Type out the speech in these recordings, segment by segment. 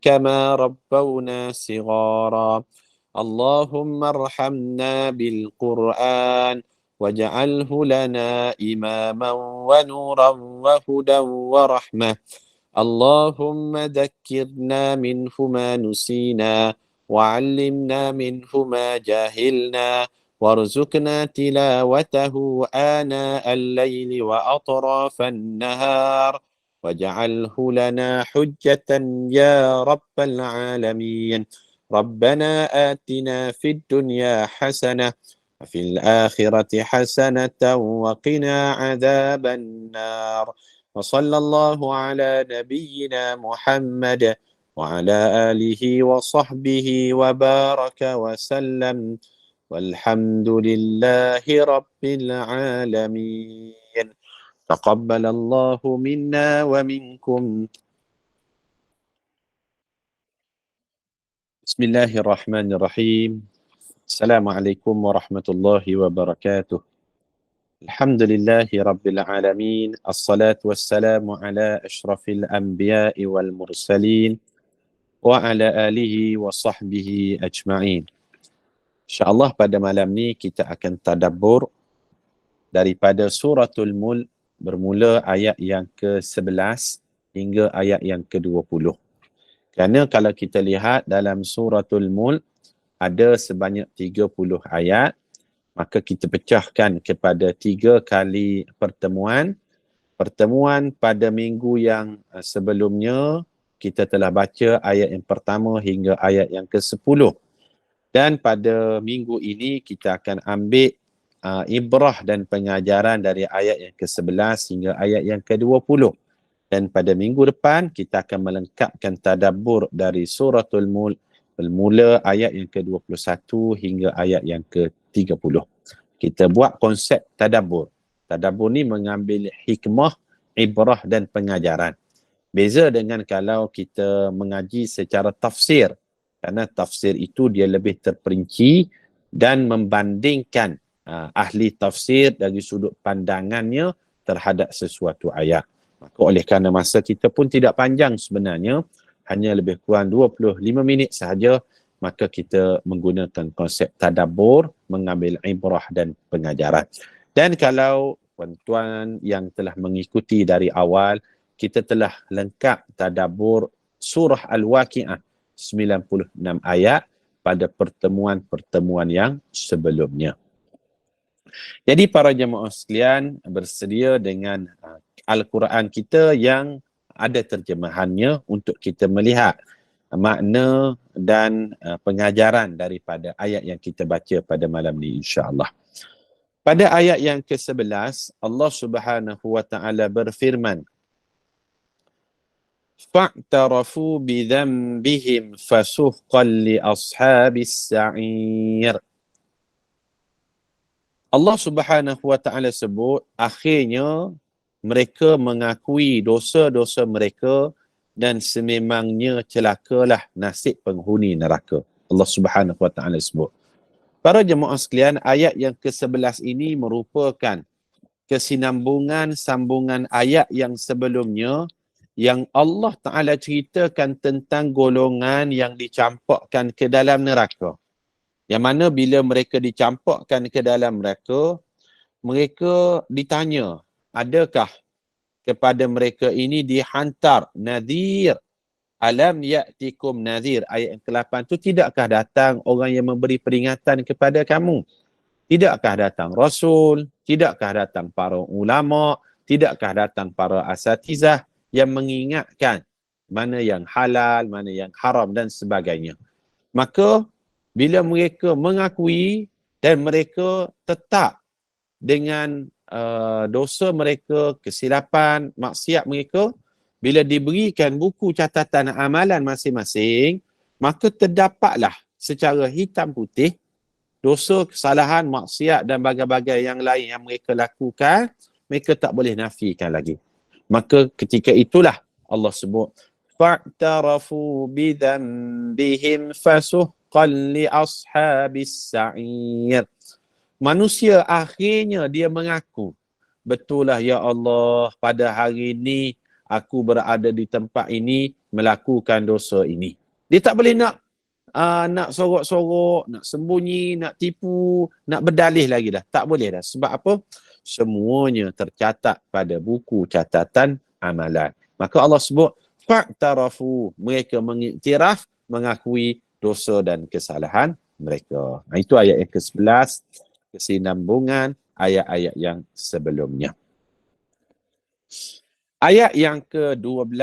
كما ربونا صغارا اللهم ارحمنا بالقرآن واجعله لنا إماما ونورا وهدى ورحمة اللهم ذكرنا منه ما نسينا وعلمنا منه ما جاهلنا وارزقنا تلاوته آناء الليل وأطراف النهار واجعله لنا حجة يا رب العالمين ربنا آتنا في الدنيا حسنة وفي الآخرة حسنة وقنا عذاب النار وصلى الله على نبينا محمد وعلى آله وصحبه وبارك وسلم والحمد لله رب العالمين تقبل الله منا ومنكم بسم الله الرحمن الرحيم السلام عليكم ورحمة الله وبركاته الحمد لله رب العالمين الصلاة والسلام على أشرف الأنبياء والمرسلين وعلى آله وصحبه أجمعين. InsyaAllah pada malam ni kita akan tadabbur daripada suratul Mulk bermula ayat yang ke-11 hingga ayat yang ke-20. Kerana kalau kita lihat dalam suratul Mulk ada sebanyak 30 ayat, maka kita pecahkan kepada 3 kali pertemuan. Pertemuan pada minggu yang sebelumnya, kita telah baca ayat yang pertama hingga ayat yang ke-10. Dan pada minggu ini, kita akan ambil ibrah dan pengajaran dari ayat yang ke-11 hingga ayat yang ke-20. Dan pada minggu depan, kita akan melengkapkan tadabbur dari suratul Mulk bermula ayat yang ke-21 hingga ayat yang ke-30. Kita buat konsep tadabbur. Tadabbur ni mengambil hikmah, ibrah dan pengajaran. Beza dengan kalau kita mengaji secara tafsir. Kerana tafsir itu dia lebih terperinci dan membandingkan ahli tafsir dari sudut pandangannya terhadap sesuatu ayat. Maka oleh kerana masa kita pun tidak panjang sebenarnya, hanya lebih kurang 25 minit sahaja, maka kita menggunakan konsep tadabbur, mengambil ibrah dan pengajaran. Dan kalau tuan-tuan yang telah mengikuti dari awal, kita telah lengkap tadabbur surah Al-Waqi'ah 96 ayat pada pertemuan-pertemuan yang sebelumnya. Jadi para jemaah sekalian, bersedia dengan Al-Quran kita yang ada terjemahannya untuk kita melihat makna dan pengajaran daripada ayat yang kita baca pada malam ni insya-Allah. Pada ayat yang ke-11 Allah Subhanahu wa taala berfirman, fa'tarafu bidzambihim fasuhqan li ashabis sa'ir. Allah Subhanahu wa taala sebut akhirnya mereka mengakui dosa-dosa mereka dan sememangnya celakalah nasib penghuni neraka. Allah Subhanahu wa taala sebut. Para jemaah sekalian, ayat yang ke-11 ini merupakan kesinambungan sambungan ayat yang sebelumnya yang Allah Taala ceritakan tentang golongan yang dicampakkan ke dalam neraka. Yang mana bila mereka dicampakkan ke dalam neraka, mereka ditanya, adakah kepada mereka ini dihantar nadhir? Alam ya'tikum nadhir. Ayat yang ke-8 tu, tidakkah datang orang yang memberi peringatan kepada kamu? Tidakkah datang Rasul? Tidakkah datang para ulama? Tidakkah datang para asatizah yang mengingatkan mana yang halal, mana yang haram dan sebagainya? Maka bila mereka mengakui dan mereka tetap dengan dosa mereka, kesilapan, maksiat mereka, bila diberikan buku catatan amalan masing-masing, maka terdapatlah secara hitam putih dosa, kesalahan, maksiat dan bagai-bagai yang lain yang mereka lakukan, mereka tak boleh nafikan lagi. Maka ketika itulah Allah sebut, fa'tarafu bidzambihim fasuhqan li ashabis sa'ir. Manusia akhirnya dia mengaku, betul lah ya Allah, pada hari ini aku berada di tempat ini melakukan dosa ini. Dia tak boleh nak sorok-sorok, nak sembunyi, nak tipu, nak berdalih lagi dah. Tak boleh dah. Sebab apa? Semuanya tercatat pada buku catatan amalan. Maka Allah sebut, fa'tarafu, mereka mengiktiraf, mengakui dosa dan kesalahan mereka. Itu ayat yang ke-11, kesinambungan ayat-ayat yang sebelumnya. Ayat yang ke-12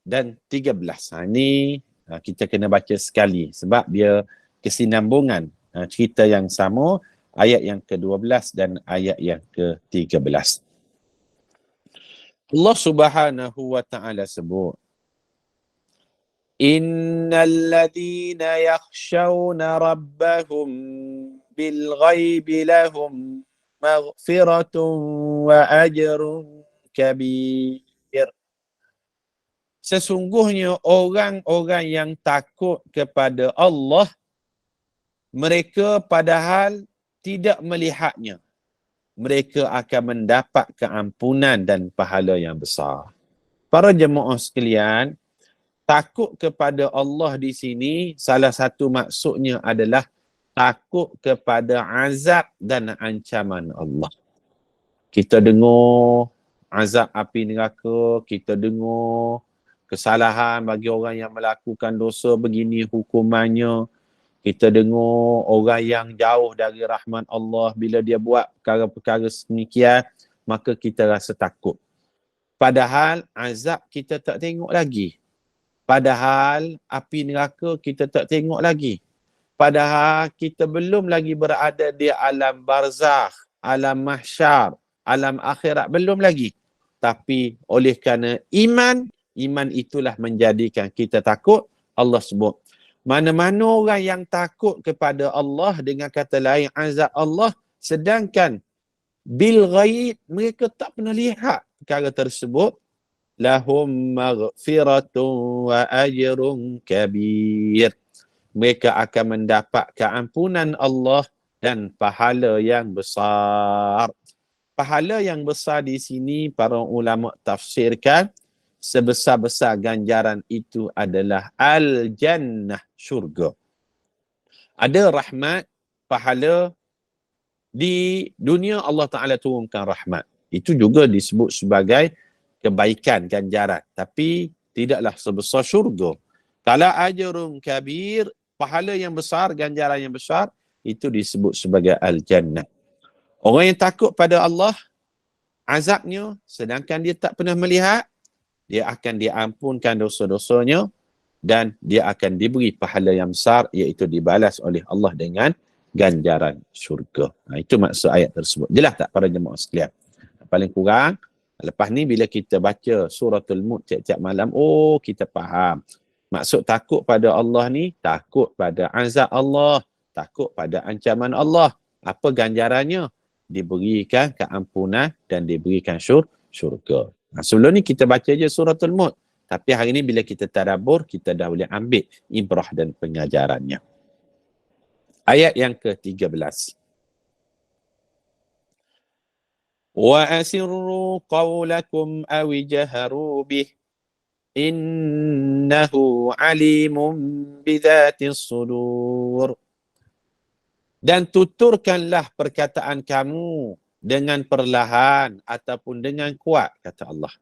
dan 13. Ini kita kena baca sekali sebab dia kesinambungan cerita yang sama, ayat yang ke-12 dan ayat yang ke-13. Allah Subhanahu wa ta'ala sebut, innal ladhina yakhshawna rabbahum bil ghaibi lahum maghfiratun wa ajrun kabir. Sesungguhnya orang-orang yang takut kepada Allah, mereka padahal tidak melihatnya, mereka akan mendapat keampunan dan pahala yang besar. Para jemaah sekalian, takut kepada Allah di sini, salah satu maksudnya adalah takut kepada azab dan ancaman Allah. Kita dengar azab api neraka, kita dengar kesalahan bagi orang yang melakukan dosa begini hukumannya. Kita dengar orang yang jauh dari rahmat Allah, bila dia buat perkara-perkara sedemikian, maka kita rasa takut. Padahal azab kita tak tengok lagi. Padahal api neraka kita tak tengok lagi. Padahal kita belum lagi berada di alam barzakh, alam mahsyar, alam akhirat, belum lagi. Tapi oleh kerana iman itulah menjadikan kita takut. Allah sebut, mana-mana orang yang takut kepada Allah, dengan kata lain azab Allah, sedangkan bil ghaib, mereka tak pernah lihat perkara tersebut, lahum maghfiratun wa ajrun kabir, mereka akan mendapat keampunan Allah dan pahala yang besar. Pahala yang besar di sini para ulama tafsirkan, sebesar-besar ganjaran itu adalah al-jannah, syurga. Ada rahmat, pahala. Di dunia Allah Ta'ala turunkan rahmat. Itu juga disebut sebagai kebaikan, ganjaran. Tapi tidaklah sebesar syurga. Kalau ajrun kabir, pahala yang besar, ganjaran yang besar, itu disebut sebagai al-jannah. Orang yang takut pada Allah, azabnya, sedangkan dia tak pernah melihat, dia akan diampunkan dosa-dosanya dan dia akan diberi pahala yang besar, iaitu dibalas oleh Allah dengan ganjaran syurga. Itu maksud ayat tersebut. Jelas tak para jemaah sekalian? Paling kurang, lepas ni bila kita baca suratul Mulk tiap-tiap malam, kita faham. Maksud takut pada Allah ni, takut pada azab Allah, takut pada ancaman Allah. Apa ganjarannya? Diberikan keampunan dan diberikan syurga. Sebelum ni kita baca je suratul Mulk. Tapi hari ni bila kita tadabbur, kita dah boleh ambil ibrah dan pengajarannya. Ayat yang ke-13. Wa asirru qawlakum aw jaharu bih innahu alimun bidzatis sudur. Dan tuturkanlah perkataan kamu dengan perlahan ataupun dengan kuat, kata Allah.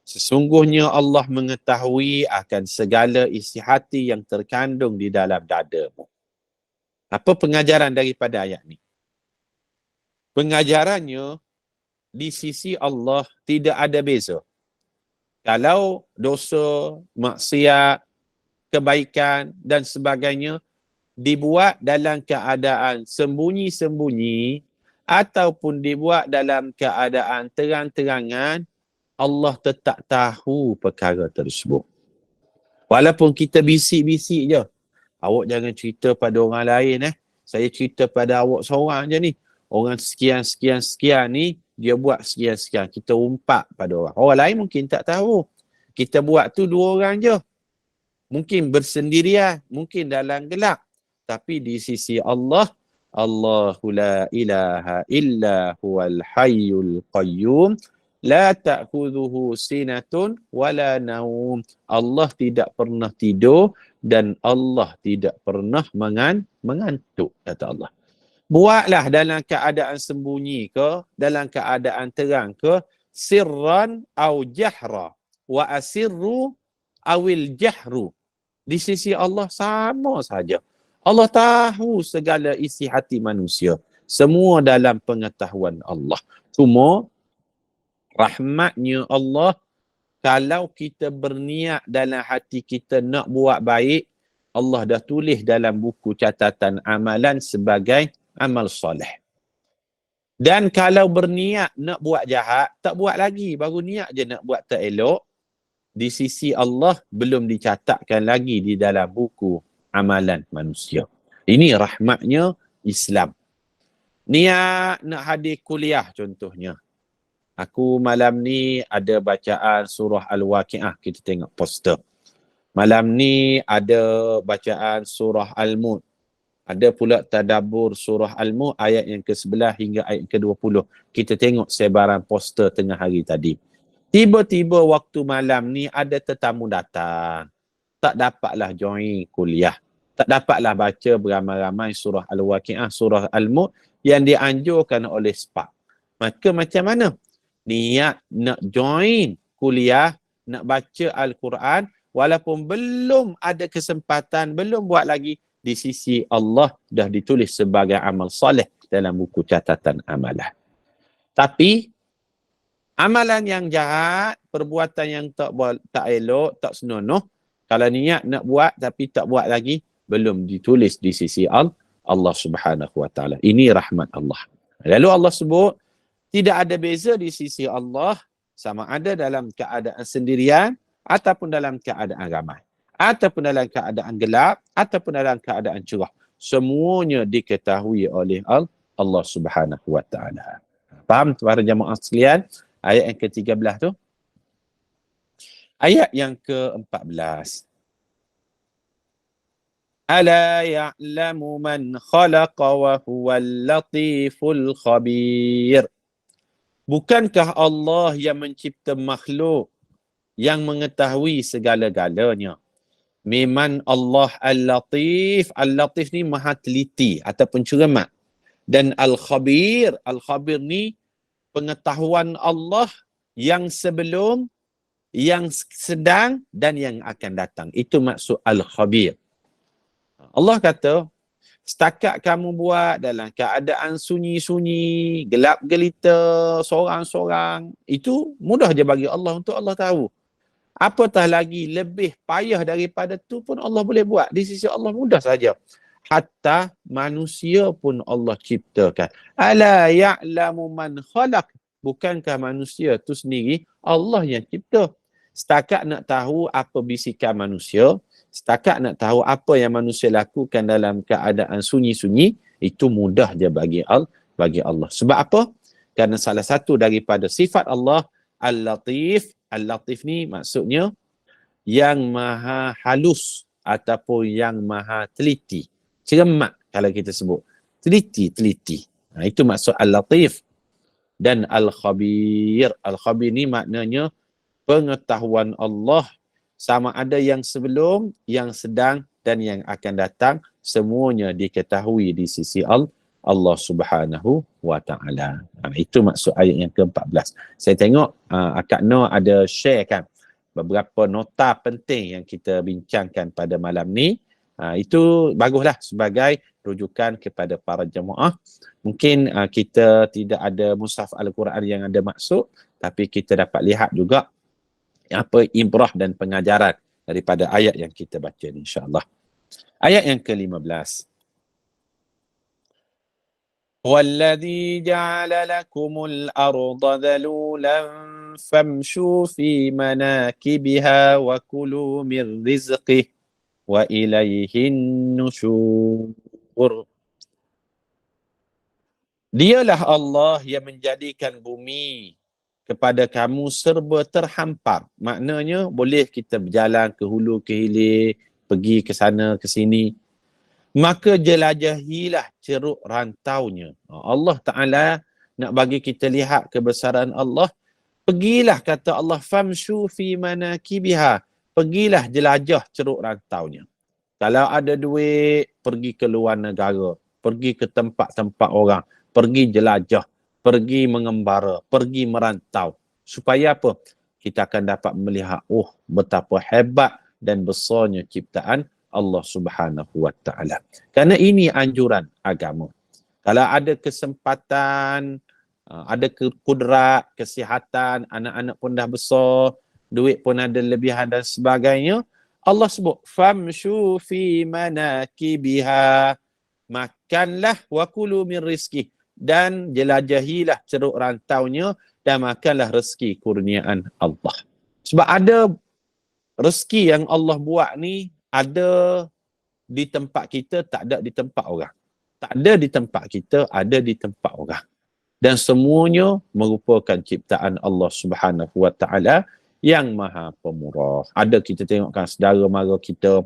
Sesungguhnya Allah mengetahui akan segala isi hati yang terkandung di dalam dadamu. Apa pengajaran daripada ayat ni? Pengajarannya, di sisi Allah tidak ada beza. Kalau dosa, maksiat, kebaikan dan sebagainya dibuat dalam keadaan sembunyi-sembunyi ataupun dibuat dalam keadaan terang-terangan, Allah tetap tahu perkara tersebut. Walaupun kita bisik-bisik je, awak jangan cerita pada orang lain. Saya cerita pada awak seorang je ni. Orang sekian-sekian ni, dia buat sekian-sekian. Kita umpat pada orang. Orang lain mungkin tak tahu. Kita buat tu 2 orang je. Mungkin bersendirian, mungkin dalam gelap. Tapi di sisi Allah, Allahu la ilaha illa huwal hayyul qayyum La ta'khudhuhu sinatun wala naum. Allah tidak pernah tidur dan Allah tidak pernah mengantuk, kata Allah. Buatlah dalam keadaan sembunyi ke, dalam keadaan terang ke, sirran au jahra, wa asirru awil jahru. Di sisi Allah sama saja. Allah tahu segala isi hati manusia. Semua dalam pengetahuan Allah. Cuma rahmatnya Allah, kalau kita berniat dalam hati kita nak buat baik, Allah dah tulis dalam buku catatan amalan sebagai amal soleh. Dan kalau berniat nak buat jahat, tak buat lagi. Baru niat je nak buat tak elok. Di sisi Allah belum dicatatkan lagi di dalam buku amalan manusia. Ini rahmatnya Islam. Niat nak hadir kuliah contohnya. Aku malam ni ada bacaan surah Al-Waqi'ah. Kita tengok poster. Malam ni ada bacaan surah Al-Mulk. Ada pula tadabbur surah Al-Mulk ayat yang ke-11 hingga ayat ke-20. Kita tengok sebaran poster tengah hari tadi. Tiba-tiba waktu malam ni ada tetamu datang. Tak dapatlah join kuliah. Tak dapatlah baca beramai-ramai surah Al-Waqi'ah, surah Al-Mulk yang dianjurkan oleh SPAK. Maka macam mana? Niat nak join kuliah, nak baca Al-Quran, walaupun belum ada kesempatan, belum buat lagi, di sisi Allah dah ditulis sebagai amal soleh dalam buku catatan amalan. Tapi amalan yang jahat, perbuatan yang tak elok, tak senonoh, kalau niat nak buat tapi tak buat lagi, belum ditulis di sisi Allah Subhanahu wa taala. Ini rahmat Allah. Lalu Allah sebut tidak ada beza di sisi Allah, sama ada dalam keadaan sendirian ataupun dalam keadaan ramai, ataupun dalam keadaan gelap ataupun dalam keadaan cerah. Semuanya diketahui oleh Allah Subhanahu wa taala. Faham para jemaah sekalian? Ayat yang ke-13 tu. Ayat yang ke-14. Ala ya'lamu man khalaqa wa huwal latiful khabir. Bukankah Allah yang mencipta makhluk, yang mengetahui segala-galanya? Memang Allah Al-Latif. Al-Latif ni maha teliti ataupun cermat. Dan Al-Khabir. Al-Khabir ni pengetahuan Allah yang sebelum, yang sedang dan yang akan datang. Itu maksud Al-Khabir. Allah kata, setakat kamu buat dalam keadaan sunyi-sunyi, gelap gelita, sorang-sorang, itu mudah je bagi Allah untuk Allah tahu. Apatah lagi lebih payah daripada tu pun Allah boleh buat. Di sisi Allah mudah saja. Hatta manusia pun Allah ciptakan. Ala ya'lamu man khalaq. Bukankah manusia tu sendiri Allah yang cipta? Setakat nak tahu apa bisikan manusia, setakat nak tahu apa yang manusia lakukan dalam keadaan sunyi-sunyi, itu mudah je bagi Allah. Sebab apa? Kerana salah satu daripada sifat Allah, Al-Latif. Al-Latif ni maksudnya yang maha halus ataupun yang maha teliti. Cermat kalau kita sebut. Teliti. Itu maksud Al-Latif. Dan Al-Khabir. Al-Khabir ni maknanya pengetahuan Allah, sama ada yang sebelum, yang sedang dan yang akan datang, semuanya diketahui di sisi Allah Subhanahu wa taala. Itu maksud ayat yang ke-14. Saya tengok Akak Noh ada share kan beberapa nota penting yang kita bincangkan pada malam ni. Itu baguslah sebagai rujukan kepada para jemaah. Mungkin kita tidak ada mushaf Al-Quran yang ada maksud, tapi kita dapat lihat juga apa ibrah dan pengajaran daripada ayat yang kita baca ni, insya-Allah. Ayat yang ke-15. Walladzi ja'ala lakumul arda dhalulan famshu fi manakibiha wa kulu min rizqihi wa ilaihin nusyur. Dialah Allah yang menjadikan bumi kepada kamu serba terhampar. Maknanya boleh kita berjalan ke hulu ke hilir, pergi ke sana ke sini. Maka jelajahilah ceruk rantaunya. Allah Ta'ala nak bagi kita lihat kebesaran Allah. Pergilah, kata Allah, famshu fi manakibiha. Pergilah jelajah ceruk rantaunya. Kalau ada duit, pergi ke luar negara, pergi ke tempat-tempat orang, pergi jelajah, pergi mengembara, pergi merantau. Supaya apa? Kita akan dapat melihat, betapa hebat dan besarnya ciptaan Allah Subhanahu wa taala. Kerana ini anjuran agama. Kalau ada kesempatan, ada kudrat, kesihatan, anak-anak pun dah besar, duit pun ada lebihan dan sebagainya, Allah sebut famshu fi manakibiha, makanlah wa kulu min rizki, dan jelajahilah ceruk rantaunya dan makanlah rezeki kurniaan Allah. Sebab ada rezeki yang Allah buat ni, ada di tempat kita, tak ada di tempat orang. Tak ada di tempat kita, ada di tempat orang. Dan semuanya merupakan ciptaan Allah Subhanahu wa taala yang Maha Pemurah. Ada kita tengokkan saudara mara kita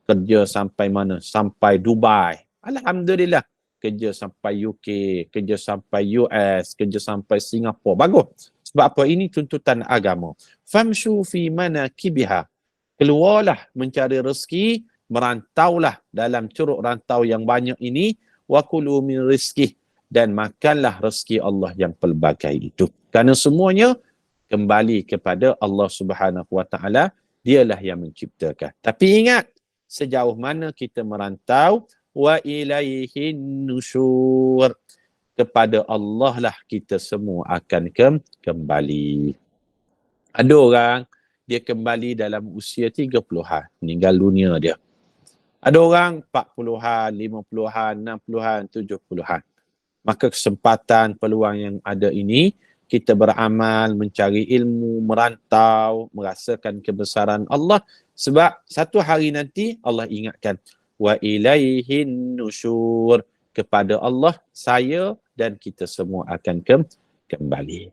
kerja sampai mana? Sampai Dubai. Alhamdulillah. Kerja sampai UK, kerja sampai US, kerja sampai Singapura. Bagus. Sebab apa? Ini tuntutan agama. Famshu fi manakibiha. Keluarlah mencari rezeki, merantaulah dalam curug rantau yang banyak ini, wa kulu min rizkih, dan makanlah rezeki Allah yang pelbagai itu. Kerana semuanya kembali kepada Allah Subhanahu wa taala, dialah yang menciptakan. Tapi ingat, sejauh mana kita merantau, wa ilaihin nusyur, kepada Allah lah kita semua akan kembali. Ada orang dia kembali dalam usia 30-an, meninggal dunia dia. Ada orang 40-an, 50-an, 60-an, 70-an. Maka kesempatan, peluang yang ada ini, kita beramal, mencari ilmu, merantau, merasakan kebesaran Allah. Sebab satu hari nanti Allah ingatkan, wa ilaihin nusyur, kepada Allah saya dan kita semua akan kembali.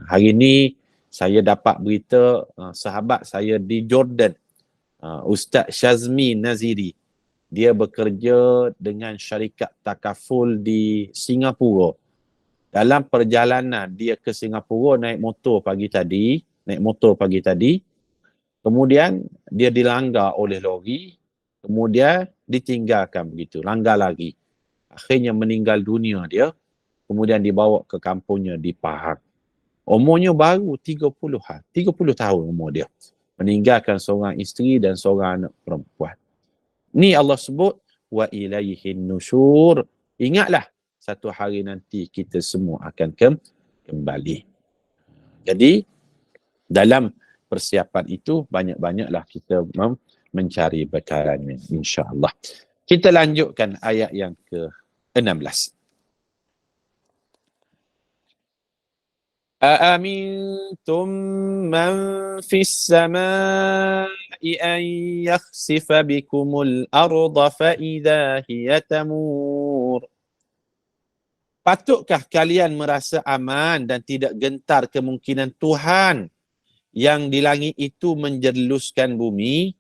Hari ini saya dapat berita sahabat saya di Jordan, Ustaz Shazmi Naziri. Dia bekerja dengan syarikat takaful di Singapura. Dalam perjalanan dia ke Singapura naik motor pagi tadi, kemudian dia dilanggar oleh lori, kemudian ditinggalkan begitu, langgar lagi. Akhirnya meninggal dunia dia, kemudian dibawa ke kampungnya di Pahang. Umurnya baru 30-an, 30 tahun umur dia. Meninggalkan seorang isteri dan seorang anak perempuan. Ni Allah sebut wa ilaihin nusyur. Ingatlah satu hari nanti kita semua akan kembali. Jadi dalam persiapan itu banyak-banyaklah kita mencari bekalannya, insya-Allah. Kita lanjutkan ayat yang ke-16. أأمنتم من في السماء أن يخسف بكم الأرض فإذا هي تمور. Patutkah kalian merasa aman dan tidak gentar kemungkinan Tuhan yang di langit itu menjeruluskan bumi?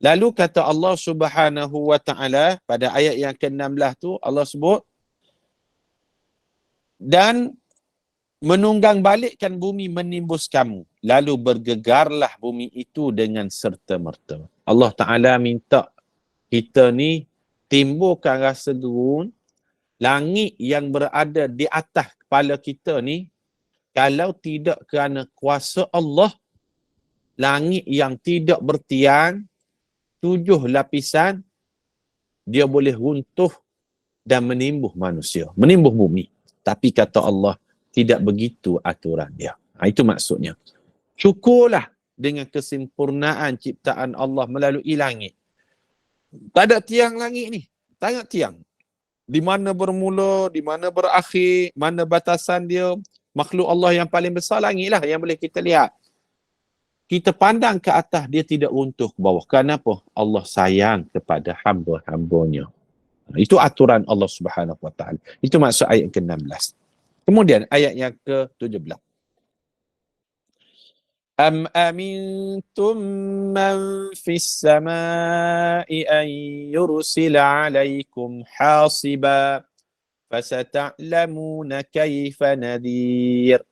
Lalu kata Allah Subhanahu wa taala pada ayat yang ke-16 tu, Allah sebut, dan menunggang balikkan bumi menimbus kamu, lalu bergegarlah bumi itu dengan serta-merta. Allah Ta'ala minta kita ni timbulkan rasa gerun. Langit yang berada di atas kepala kita ni, kalau tidak kerana kuasa Allah, langit yang tidak bertiang, 7 lapisan, dia boleh runtuh dan menimbuh manusia, menimbuh bumi. Tapi kata Allah, tidak begitu aturan dia. Itu maksudnya. Syukurlah dengan kesempurnaan ciptaan Allah melalui langit. Tak ada tiang langit ni. Tak ada tiang. Di mana bermula, di mana berakhir, mana batasan dia. Makhluk Allah yang paling besar langit lah yang boleh kita lihat. Kita pandang ke atas, dia tidak runtuh ke bawah. Kenapa? Allah sayang kepada hamba-hambanya. Itu aturan Allah Subhanahu Wa Taala. Itu maksud ayat ke-16. Kemudian ayat yang ke-17. Am amintum man fis samai an yursila alaikum hasiba fasata'lamuna kaifa nadhir.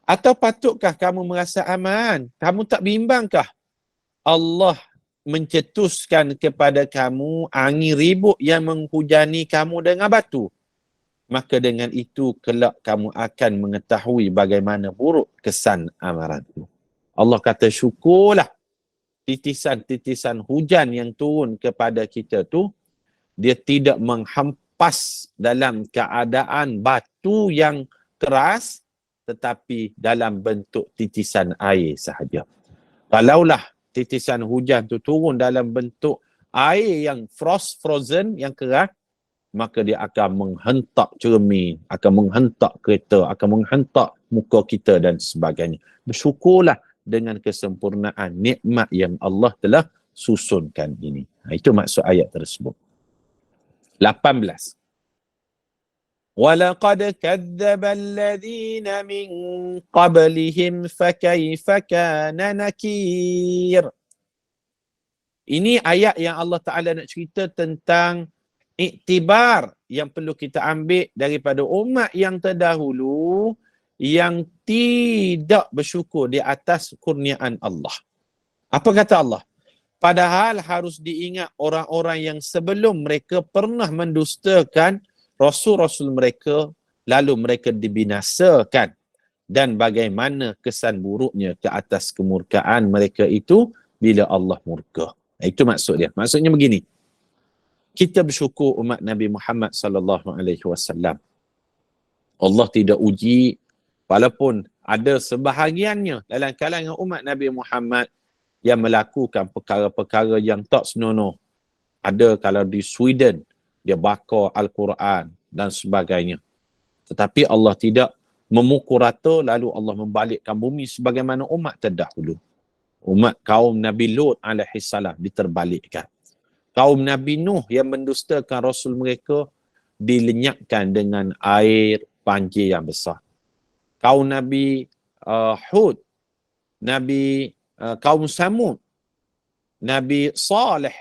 Atau patutkah kamu merasa aman? Kamu tak bimbangkah Allah mencetuskan kepada kamu angin ribut yang menghujani kamu dengan batu? Maka dengan itu kelak kamu akan mengetahui bagaimana buruk kesan amaranku. Allah kata syukurlah titisan-titisan hujan yang turun kepada kita tu, dia tidak menghampas dalam keadaan batu yang keras, tetapi dalam bentuk titisan air sahaja. Kalaulah titisan hujan tu turun dalam bentuk air yang frozen, yang keras, maka dia akan menghentak cermin, akan menghentak kereta, akan menghentak muka kita dan sebagainya. Bersyukurlah dengan kesempurnaan nikmat yang Allah telah susunkan ini. Itu maksud ayat tersebut. 18. وَلَقَدْ كَذَّبَ الَّذِينَ مِنْ قَبْلِهِمْ فَكَيْفَ كَانَ نَكِيرٌ. Ini ayat yang Allah Ta'ala nak cerita tentang iktibar yang perlu kita ambil daripada umat yang terdahulu yang tidak bersyukur di atas kurniaan Allah. Apa kata Allah? Padahal harus diingat orang-orang yang sebelum mereka pernah mendustakan Rasul-Rasul mereka, lalu mereka dibinasakan. Dan bagaimana kesan buruknya ke atas kemurkaan mereka itu bila Allah murka. Itu maksud dia. Maksudnya begini. Kita bersyukur umat Nabi Muhammad sallallahu alaihi wasallam. Allah tidak uji, walaupun ada sebahagiannya dalam kalangan umat Nabi Muhammad yang melakukan perkara-perkara yang tak senonoh. Ada kalau di Sweden, dia bakar Al-Quran dan sebagainya. Tetapi Allah tidak memukul rata lalu Allah membalikkan bumi sebagaimana umat terdahulu. Umat kaum Nabi Lut alaihi salam diterbalikkan. Kaum Nabi Nuh yang mendustakan Rasul mereka dilenyapkan dengan air banjir yang besar. Kaum Nabi Hud, kaum Samud, Nabi Saleh,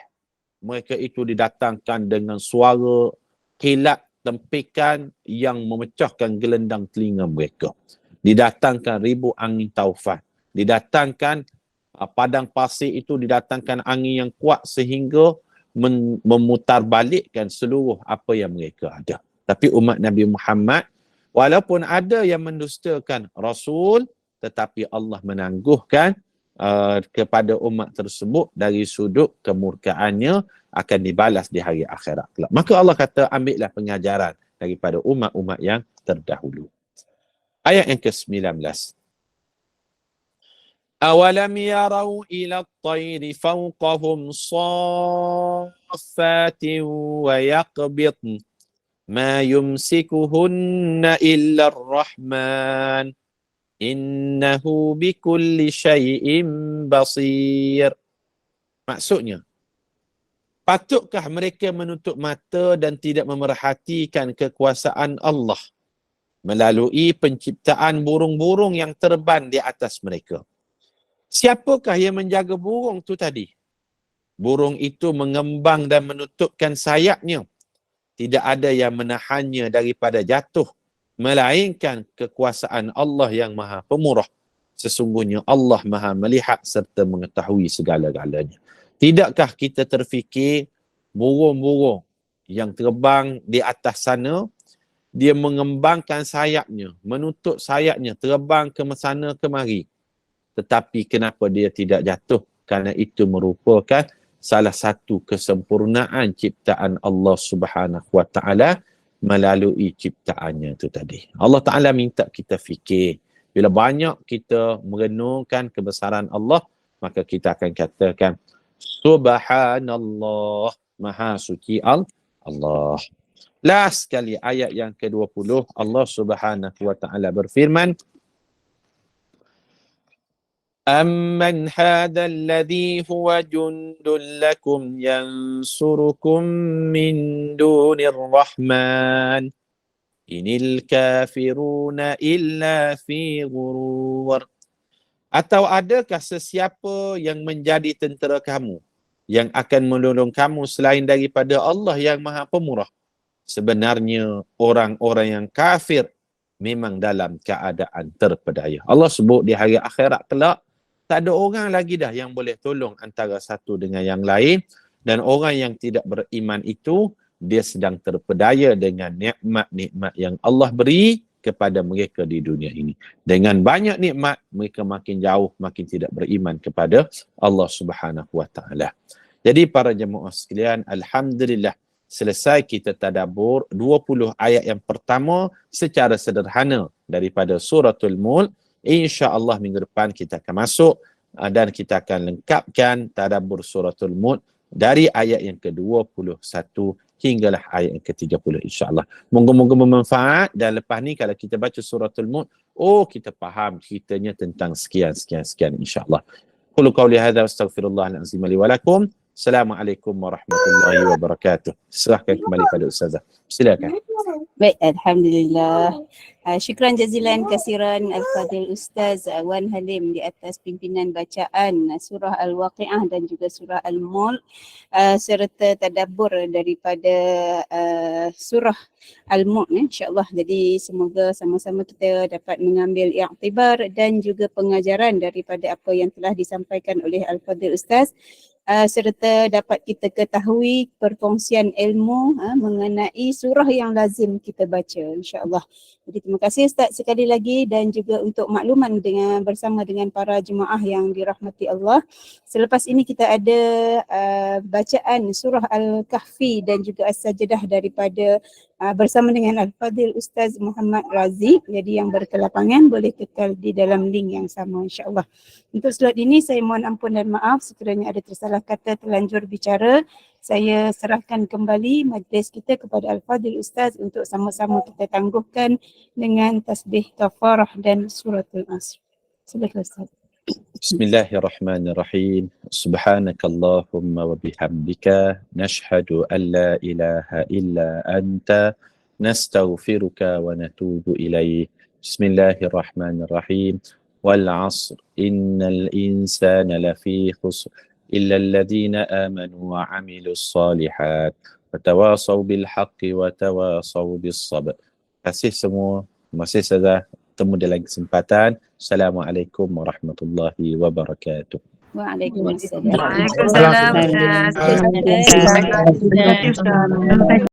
mereka itu didatangkan dengan suara kilat tempikan yang memecahkan gelendang telinga mereka. Didatangkan ribu angin taufan. Didatangkan padang pasir itu, didatangkan angin yang kuat sehingga memutarbalikkan seluruh apa yang mereka ada. Tapi umat Nabi Muhammad, walaupun ada yang mendustakan Rasul, tetapi Allah menangguhkan kepada umat tersebut dari sudut kemurkaannya akan dibalas di hari akhirat. Maka Allah kata, ambillah pengajaran daripada umat-umat yang terdahulu. Ayat yang ke-19. أَوَلَمْ يَرَوْا إِلَى الطَّيْرِ فَوْقَهُمْ صَافَّاتٍ وَيَقْبِضْنَ مَا يُمْسِكُهُنَّ إِلَّا الرَّحْمَنُ إِنَّهُ بِكُلِّ شَيْءٍ بَصِيرٌ. Maksudnya, patutkah mereka menutup mata dan tidak memerhatikan kekuasaan Allah melalui penciptaan burung-burung yang terbang di atas mereka? Siapakah yang menjaga burung tu tadi? Burung itu mengembang dan menutupkan sayapnya. Tidak ada yang menahannya daripada jatuh, melainkan kekuasaan Allah yang Maha Pemurah. Sesungguhnya Allah Maha melihat serta mengetahui segala-galanya. Tidakkah kita terfikir burung-burung yang terbang di atas sana, dia mengembangkan sayapnya, menutup sayapnya, terbang ke sana kemari. Tetapi kenapa dia tidak jatuh? Karena itu merupakan salah satu kesempurnaan ciptaan Allah Subhanahu wa taala melalui ciptaannya itu tadi. Allah Taala minta kita fikir. Bila banyak kita merenungkan kebesaran Allah, maka kita akan katakan Subhanallah, Maha Suci Allah. Last sekali ayat yang ke-20, Allah Subhanahu wa taala berfirman, أَمَّنْ هَذَا الَّذِي هُوَ جُنْدٌ لَكُمْ يَنْصُرُكُمْ مِنْ دُونِ الرَّحْمَنِ إِنِ الْكَافِرُونَ إِلَّا فِي غُرُورٍ. Atau adakah sesiapa yang menjadi tentera kamu, yang akan menolong kamu selain daripada Allah yang Maha Pemurah? Sebenarnya orang-orang yang kafir memang dalam keadaan terpedaya. Allah sebut di hari akhirat kelak, tak ada orang lagi dah yang boleh tolong antara satu dengan yang lain, dan orang yang tidak beriman itu, dia sedang terpedaya dengan nikmat-nikmat yang Allah beri kepada mereka di dunia ini. Dengan banyak nikmat, mereka makin jauh, makin tidak beriman kepada Allah Subhanahu wa taala. Jadi para jemaah sekalian, alhamdulillah selesai kita tadabbur 20 ayat yang pertama secara sederhana daripada suratul Mulk. Insya-Allah minggu depan kita akan masuk dan kita akan lengkapkan tadabbur suratul Mulk dari ayat yang ke-21 hinggalah ayat yang ke-30 insya-Allah. Moga-moga bermanfaat, dan lepas ni kalau kita baca suratul Mulk, kita faham ceritanya tentang sekian insya-Allah. Qul qawli hadza wastaghfirullahal azim li wa lakum. Assalamualaikum warahmatullahi wabarakatuh. Serahkan kembali pada Ustazah. Silakan. Baik, alhamdulillah. Syukran jazilan kasiran Al-Fadil Ustaz Wan Halim di atas pimpinan bacaan surah Al-Waqi'ah dan juga surah Al-Mulk serta tadabbur daripada surah Al-Mulk, insya-Allah. Jadi semoga sama-sama kita dapat mengambil iktibar dan juga pengajaran daripada apa yang telah disampaikan oleh Al-Fadil Ustaz, serta dapat kita ketahui perkongsian ilmu mengenai surah yang lazim kita baca, insya-Allah. Jadi terima kasih Ustaz sekali lagi, dan juga untuk makluman bersama dengan para jemaah yang dirahmati Allah. Selepas ini kita ada bacaan surah Al-Kahfi dan juga As-Sajdah daripada bersama dengan Al-Fadil Ustaz Muhammad Razi. Jadi yang berkelapangan boleh kekal di dalam link yang sama, insya-Allah. Untuk slot ini saya mohon ampun dan maaf sekiranya ada tersalah kata, terlanjur bicara. Saya serahkan kembali majlis kita kepada Al-Fadil Ustaz untuk sama-sama kita tangguhkan dengan tasbih kafarah dan suratul Asr. Silakan Ustaz. Bismillahirrahmanirrahim. Subhanakallahumma wa bihamdika nashhadu an la ilaha illa anta nastaghfiruka wa natubu ilaik. Bismillahirrahmanirrahim. Wal 'asr innal insana lafi khusr illa alladhina amanu wa 'amilus solihat wa tawasaw bil haqqi wa tawasaw bis sabr. Terima kasih semua. Terima kasih Ustazah. Temu di lain kesempatan. Assalamualaikum warahmatullahi wabarakatuh. Waalaikumsalam. Waalaikumsalam.